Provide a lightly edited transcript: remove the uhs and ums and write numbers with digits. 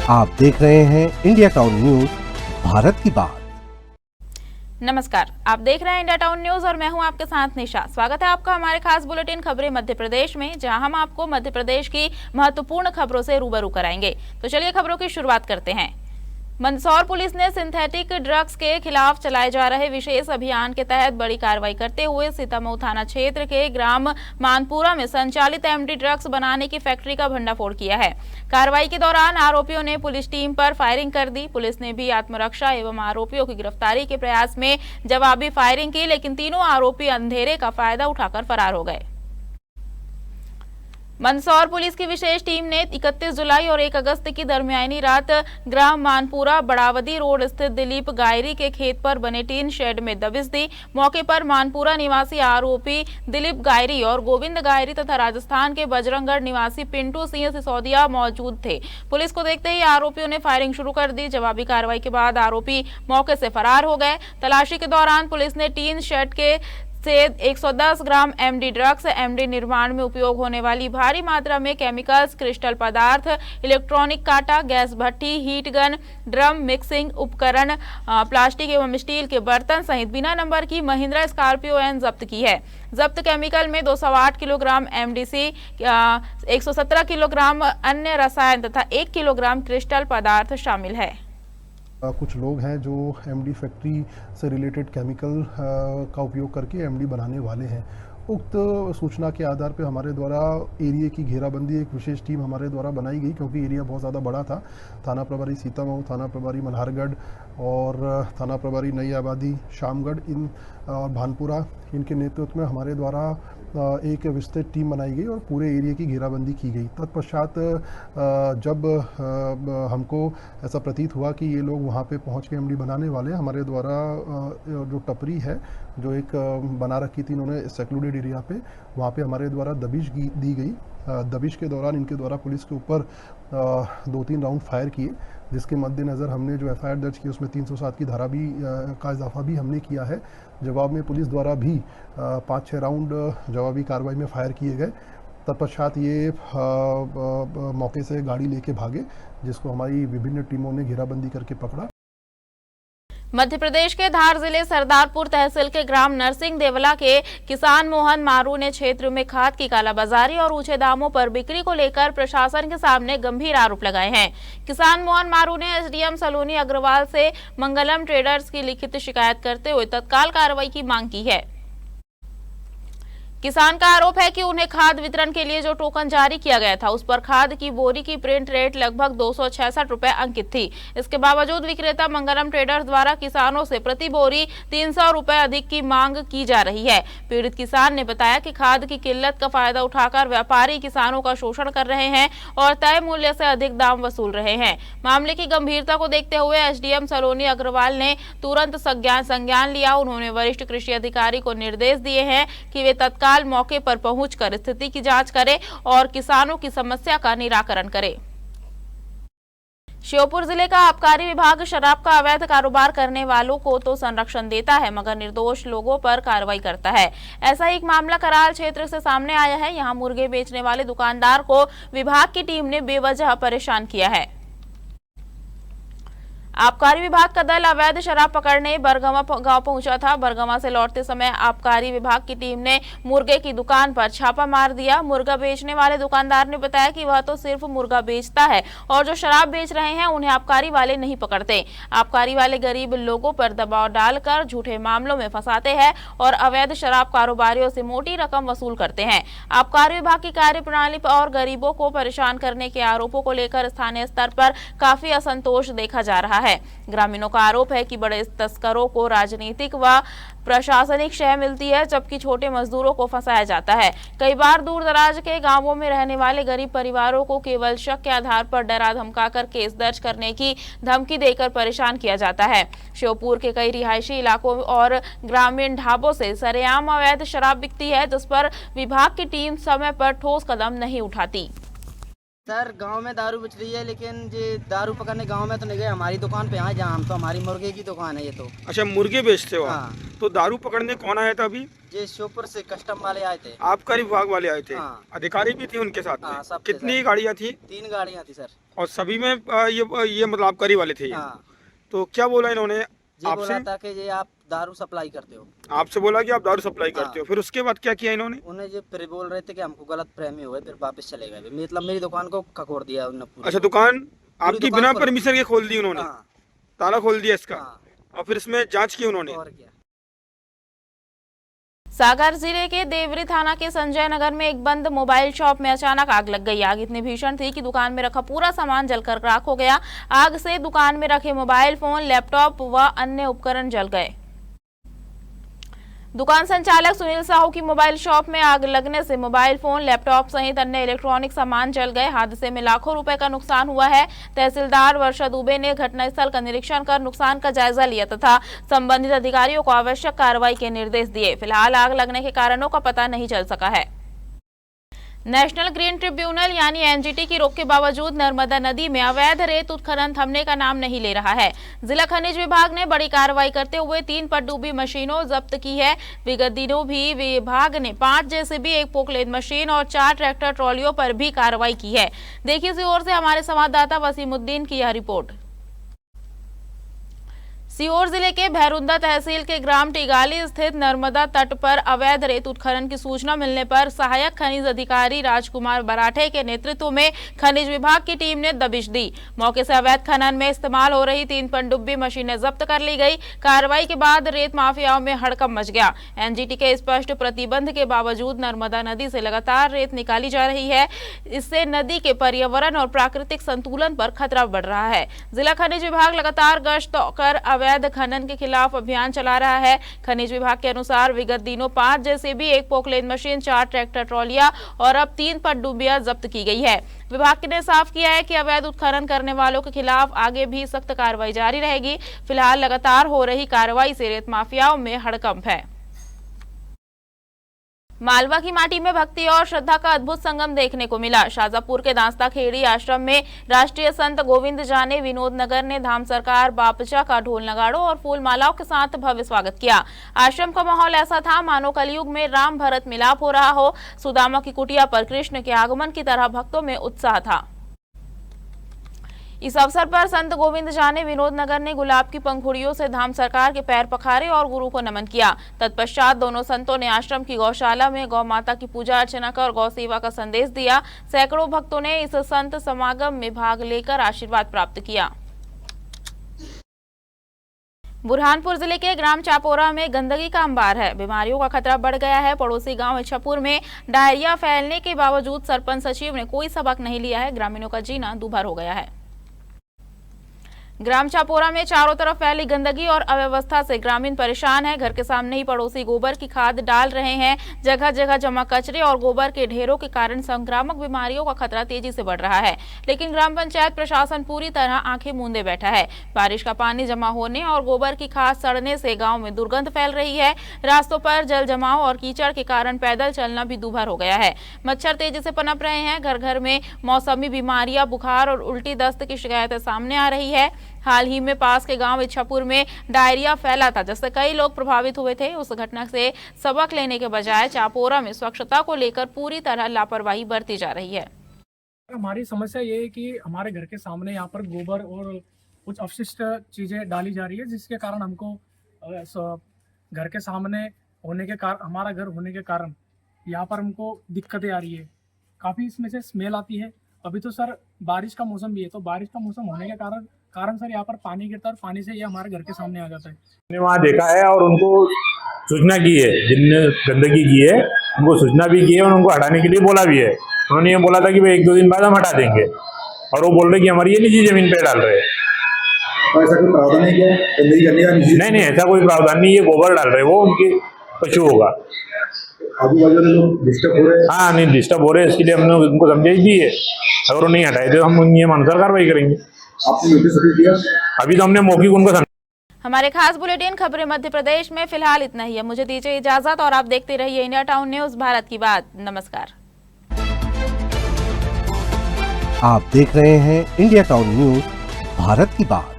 आप देख रहे हैं इंडिया टाउन न्यूज, भारत की बात। नमस्कार, आप देख रहे हैं इंडिया टाउन न्यूज और मैं हूं आपके साथ निशा। स्वागत है आपका हमारे खास बुलेटिन खबरें मध्य प्रदेश में, जहां हम आपको मध्य प्रदेश की महत्वपूर्ण खबरों से रूबरू कराएंगे। तो चलिए खबरों की शुरुआत करते हैं। मंदसौर पुलिस ने सिंथेटिक ड्रग्स के खिलाफ चलाए जा रहे विशेष अभियान के तहत बड़ी कार्रवाई करते हुए सीतामऊ थाना क्षेत्र के ग्राम मानपुरा में संचालित एमडी ड्रग्स बनाने की फैक्ट्री का भंडाफोड़ किया है। कार्रवाई के दौरान आरोपियों ने पुलिस टीम पर फायरिंग कर दी। पुलिस ने भी आत्मरक्षा एवं आरोपियों की गिरफ्तारी के प्रयास में जवाबी फायरिंग की, लेकिन तीनों आरोपी अंधेरे का फायदा उठाकर फरार हो गए। मंदसौर पुलिस की विशेष टीम ने 31 जुलाई और 1 अगस्त की दरमियानी रात ग्राम मानपुरा बड़ावदी रोड स्थित दिलीप गायरी के खेत पर बने टीन शेड में दबिश दी। मौके पर मानपुरा निवासी आरोपी दिलीप गायरी और गोविंद गायरी तथा राजस्थान के बजरंगगढ़ निवासी पिंटू सिंह सिसोदिया मौजूद थे। पुलिस को देखते ही आरोपियों ने फायरिंग शुरू कर दी। जवाबी कार्रवाई के बाद आरोपी मौके से फरार हो गए। तलाशी के दौरान पुलिस ने टीन शेड के से 110 ग्राम एमडी ड्रग्स, एमडी निर्माण में उपयोग होने वाली भारी मात्रा में केमिकल्स, क्रिस्टल पदार्थ, इलेक्ट्रॉनिक कांटा, गैस भट्टी, हीट गन, ड्रम मिक्सिंग उपकरण, प्लास्टिक एवं स्टील के बर्तन सहित बिना नंबर की महिंद्रा स्कॉर्पियो एन जब्त की है। जब्त केमिकल में 208 किलोग्राम एमडीसी, 117 किलोग्राम अन्य रसायन तथा 1 किलोग्राम क्रिस्टल पदार्थ शामिल है। कुछ लोग हैं जो एमडी फैक्ट्री से रिलेटेड केमिकल का उपयोग करके एमडी बनाने वाले हैं। उक्त सूचना के आधार पर हमारे द्वारा एरिया की घेराबंदी एक विशेष टीम हमारे द्वारा बनाई गई, क्योंकि एरिया बहुत ज़्यादा बड़ा था। थाना प्रभारी सीतामऊ, थाना प्रभारी मल्हारगढ़ और थाना प्रभारी नई आबादी, शामगढ़ इन और भानपुरा, इनके नेतृत्व में हमारे द्वारा एक विस्तृत टीम बनाई गई और पूरे एरिया की घेराबंदी की गई। तत्पश्चात जब हमको ऐसा प्रतीत हुआ कि ये लोग वहाँ पे पहुँच के एमडी बनाने वाले हैं, हमारे द्वारा जो टपरी है जो एक बना रखी थी इन्होंने सेक्लूडेड एरिया पे, वहाँ पे हमारे द्वारा दबिश दी गई। दबिश के दौरान इनके द्वारा पुलिस के ऊपर 2-3 राउंड फायर किए, जिसके मद्देनज़र हमने जो एफआईआर दर्ज की उसमें 307 की धारा भी का इजाफा भी हमने किया है। जवाब में पुलिस द्वारा भी 5-6 राउंड जवाबी कार्रवाई में फायर किए गए। तत्पश्चात ये मौके से गाड़ी लेके भागे, जिसको हमारी विभिन्न टीमों ने घेराबंदी करके पकड़ा। मध्य प्रदेश के धार जिले सरदारपुर तहसील के ग्राम नरसिंह देवला के किसान मोहन मारू ने क्षेत्र में खाद की कालाबाजारी और ऊंचे दामों पर बिक्री को लेकर प्रशासन के सामने गंभीर आरोप लगाए हैं। किसान मोहन मारू ने एसडीएम सलोनी अग्रवाल से मंगलम ट्रेडर्स की लिखित शिकायत करते हुए तत्काल कार्रवाई की मांग की है। किसान का आरोप है कि उन्हें खाद वितरण के लिए जो टोकन जारी किया गया था, उस पर खाद की बोरी की प्रिंट रेट लगभग 266 रुपए अंकित थी। इसके बावजूद विक्रेता मंगलम ट्रेडर्स द्वारा किसानों से प्रति बोरी 300 रुपए अधिक की मांग की जा रही है। पीड़ित किसान ने बताया कि खाद की किल्लत का फायदा उठाकर व्यापारी किसानों का शोषण कर रहे हैं और तय मूल्य से अधिक दाम वसूल रहे हैं। मामले की गंभीरता को देखते हुए एसडीएम सलोनी अग्रवाल ने तुरंत संज्ञान लिया। उन्होंने वरिष्ठ कृषि अधिकारी को निर्देश दिए हैं कि वे तत्काल मौके पर पहुंचकर स्थिति की जांच करें और किसानों की समस्या का निराकरण करें। श्योपुर जिले का आबकारी विभाग शराब का अवैध कारोबार करने वालों को तो संरक्षण देता है, मगर निर्दोष लोगों पर कार्रवाई करता है। ऐसा एक मामला कराल क्षेत्र से सामने आया है। यहां मुर्गे बेचने वाले दुकानदार को विभाग की टीम ने बेवजह परेशान किया है। आबकारी विभाग का दल अवैध शराब पकड़ने बरगवा गांव पहुंचा था। बरगवा से लौटते समय आबकारी विभाग की टीम ने मुर्गे की दुकान पर छापा मार दिया। मुर्गा बेचने वाले दुकानदार ने बताया कि वह तो सिर्फ मुर्गा बेचता है और जो शराब बेच रहे हैं उन्हें आबकारी वाले नहीं पकड़ते। आबकारी वाले गरीब लोगों पर दबाव डालकर झूठे मामलों में फंसाते हैं और अवैध शराब कारोबारियों से मोटी रकम वसूल करते हैं। आबकारी विभाग की कार्यप्रणाली और गरीबों को परेशान करने के आरोपों को लेकर स्थानीय स्तर पर काफी असंतोष देखा जा रहा है। ग्रामीणों का आरोप है कि बड़े तस्करों को राजनीतिक व प्रशासनिक शय मिलती है, जबकि छोटे मजदूरों को फंसाया जाता है। कई बार दूर दराज के गांवों में रहने वाले गरीब परिवारों को केवल शक के आधार पर डरा धमकाकर केस दर्ज करने की धमकी देकर परेशान किया जाता है। श्योपुर के कई रिहायशी इलाकों और ग्रामीण ढाबों से सरेआम अवैध शराब बिकती है, जिस पर विभाग की टीम समय पर ठोस कदम नहीं उठाती। सर गांव में दारू बिच रही है, लेकिन ये दारू पकड़ने गांव में तो नहीं गए, हमारी दुकान पे आए जहाँ हम, तो हमारी मुर्गे की दुकान है ये तो। अच्छा, मुर्गे बेचते हो आप? हाँ। तो दारू पकड़ने कौन आया था अभी? ये श्योपुर से कस्टम वाले आए थे। आबकारी विभाग वाले आए थे? हाँ। अधिकारी भी थे उनके साथ में? हाँ, सब थे कितनी सर। गाड़ियाँ थी? 3 गाड़ियाँ थी सर। और सभी में ये मतलब आबकारी वाले थे ये? हाँ। तो क्या बोला इन्होंने ये बोला आपसे? था कि ये आप दारू सप्लाई करते हो। आपसे बोला कि आप दारू सप्लाई हाँ। करते हो, फिर उसके बाद क्या किया इन्होंने? उन्हें ये फिर बोल रहे थे कि हमको गलत फहमी हो गई, फिर वापस चले गए। मतलब मेरी दुकान को खकोर दिया उन्होंने पूरी। अच्छा, दुकान आपकी दुकान बिना खोल- परमिशन के खोल दी उन्होंने? हाँ। ताला खोल दिया इसका? हाँ। और फिर इसमें जांच की उन्होंने? और क्या। सागर जिले के देवरी थाना के संजय नगर में एक बंद मोबाइल शॉप में अचानक आग लग गई। आग इतनी भीषण थी कि दुकान में रखा पूरा सामान जलकर राख हो गया। आग से दुकान में रखे मोबाइल फोन, लैपटॉप व अन्य उपकरण जल गए। दुकान संचालक सुनील साहू की मोबाइल शॉप में आग लगने से मोबाइल फोन, लैपटॉप सहित अन्य इलेक्ट्रॉनिक सामान जल गए। हादसे में लाखों रुपए का नुकसान हुआ है। तहसीलदार वर्षा दुबे ने घटनास्थल का निरीक्षण कर नुकसान का जायजा लिया तथा संबंधित अधिकारियों को आवश्यक कार्रवाई के निर्देश दिए। फिलहाल आग लगने के कारणों का पता नहीं चल सका है। नेशनल ग्रीन ट्रिब्यूनल यानी एनजीटी की रोक के बावजूद नर्मदा नदी में अवैध रेत उत्खनन थमने का नाम नहीं ले रहा है। जिला खनिज विभाग ने बड़ी कार्रवाई करते हुए 3 पनडुब्बी मशीनों जब्त की है। विगत दिनों भी विभाग ने 5 जेसीबी, 1 पोकलेन मशीन और 4 ट्रैक्टर ट्रॉलियों पर भी कार्रवाई की है। देखिए सीहोर से हमारे संवाददाता वसीमुद्दीन की यह रिपोर्ट। सीहोर जिले के भैरुंदा तहसील के ग्राम टिगाली स्थित नर्मदा तट पर अवैध रेत उत्खनन की सूचना मिलने पर सहायक खनिज अधिकारी राजकुमार बराठे के नेतृत्व में खनिज विभाग की टीम ने दबिश दी। मौके से अवैध खनन में इस्तेमाल हो रही 3 पनडुब्बी मशीनें जब्त कर ली गई। कार्रवाई के बाद रेत माफियाओं में हड़कंप मच गया। एनजीटी के स्पष्ट प्रतिबंध के बावजूद नर्मदा नदी से लगातार रेत निकाली जा रही है। इससे नदी के पर्यावरण और प्राकृतिक संतुलन पर खतरा बढ़ रहा है। जिला खनिज विभाग लगातार गश्त कर अवैध खनन के खिलाफ अभियान चला रहा है। खनिज विभाग के अनुसार विगत दिनों 5 जेसीबी, 1 पोकलेन मशीन, 4 ट्रैक्टर ट्रॉलियां और अब 3 पनडुब्बियां जब्त की गई है। विभाग ने साफ किया है कि अवैध उत्खनन करने वालों के खिलाफ आगे भी सख्त कार्रवाई जारी रहेगी। फिलहाल लगातार हो रही कार्रवाई से रेत माफियाओं में हड़कंप है। मालवा की माटी में भक्ति और श्रद्धा का अद्भुत संगम देखने को मिला। शाजापुर के दांस्ता खेड़ी आश्रम में राष्ट्रीय संत गोविंद जाने विनोद नगर ने धाम सरकार बापचा का ढोल नगाड़ों और फूल मालाओं के साथ भव्य स्वागत किया। आश्रम का माहौल ऐसा था मानो कलयुग में राम भरत मिलाप हो रहा हो। सुदामा की कुटिया पर कृष्ण के आगमन की तरह भक्तों में उत्साह था। इस अवसर पर संत गोविंद जाने विनोद नगर ने गुलाब की पंखुड़ियों से धाम सरकार के पैर पखारे और गुरु को नमन किया। तत्पश्चात दोनों संतों ने आश्रम की गौशाला में गौ माता की पूजा अर्चना कर गौ सेवा का संदेश दिया। सैकड़ों भक्तों ने इस संत समागम में भाग लेकर आशीर्वाद प्राप्त किया। बुरहानपुर जिले के ग्राम चापोरा में गंदगी का अंबार है। बीमारियों का खतरा बढ़ गया है। पड़ोसी गांव इच्छापुर में डायरिया फैलने के बावजूद सरपंच सचिव ने कोई सबक नहीं लिया है। ग्रामीणों का जीना दूभर हो गया है। ग्राम चापोरा में चारों तरफ फैली गंदगी और अव्यवस्था से ग्रामीण परेशान है। घर के सामने ही पड़ोसी गोबर की खाद डाल रहे हैं। जगह जगह जमा कचरे और गोबर के ढेरों के कारण संक्रामक बीमारियों का खतरा तेजी से बढ़ रहा है। लेकिन ग्राम पंचायत प्रशासन पूरी तरह आंखें मूंदे बैठा है। बारिश का पानी जमा होने और गोबर की खाद सड़ने से गाँव में दुर्गंध फैल रही है। रास्तों पर जल जमाव और कीचड़ के कारण पैदल चलना भी दूभर हो गया है। मच्छर तेजी से पनप रहे हैं। घर घर में मौसमी बीमारियां, बुखार और उल्टी दस्त की शिकायतें सामने आ रही है। हाल ही में पास के गांव इच्छापुर में डायरिया फैला था, जिससे कई लोग प्रभावित हुए थे। उस घटना से सबक लेने के बजाय चापोरा में स्वच्छता को लेकर पूरी तरह लापरवाही बरती जा रही है। हमारी समस्या ये है कि हमारे घर के सामने यहाँ पर गोबर और कुछ अपशिष्ट चीज़ें डाली जा रही है, जिसके कारण हमको घर के सामने होने के कारण, हमारा घर होने के कारण यहाँ पर हमको दिक्कतें आ रही है। काफ़ी इसमें से स्मेल आती है। अभी तो सर बारिश का मौसम भी है, तो बारिश का मौसम होने के कारण सर यहाँ पर पानी गिरता है और पानी से ये हमारे घर के सामने आ जाता है। मैंने वहाँ देखा है और उनको सूचना की है, जिनने गंदगी की है उनको सूचना भी की है और उनको हटाने के लिए बोला भी है। उन्होंने ये बोला था कि भाई 1-2 दिन बाद हम हटा देंगे, और वो बोल रहे कि हमारी ये निजी जमीन पे डाल रहे हैं। ऐसा कोई प्रावधान नहीं किया गंदगी करने का? नहीं, ऐसा कोई प्रावधान नहीं, ये गोबर डाल रहे हैं, वो उनके पशु होगा। आजू बाजू में लोग डिस्टर्ब हो रहे हैं। हाँ, नहीं डिस्टर्ब हो रहे हैं, इसके लिए हमने उनको समझाइश दी है। अगर वो नहीं हटाए तो हम नियम अनुसार कार्रवाई करेंगे। आपने नोटिस दिया? अभी तो हमने मौखिक उनको। हमारे खास बुलेटिन खबरें मध्य प्रदेश में फिलहाल इतना ही है। मुझे दीजिए इजाजत और आप देखते रहिए इंडिया टाउन न्यूज, भारत की बात। नमस्कार। आप देख रहे हैं इंडिया टाउन न्यूज, भारत की बात।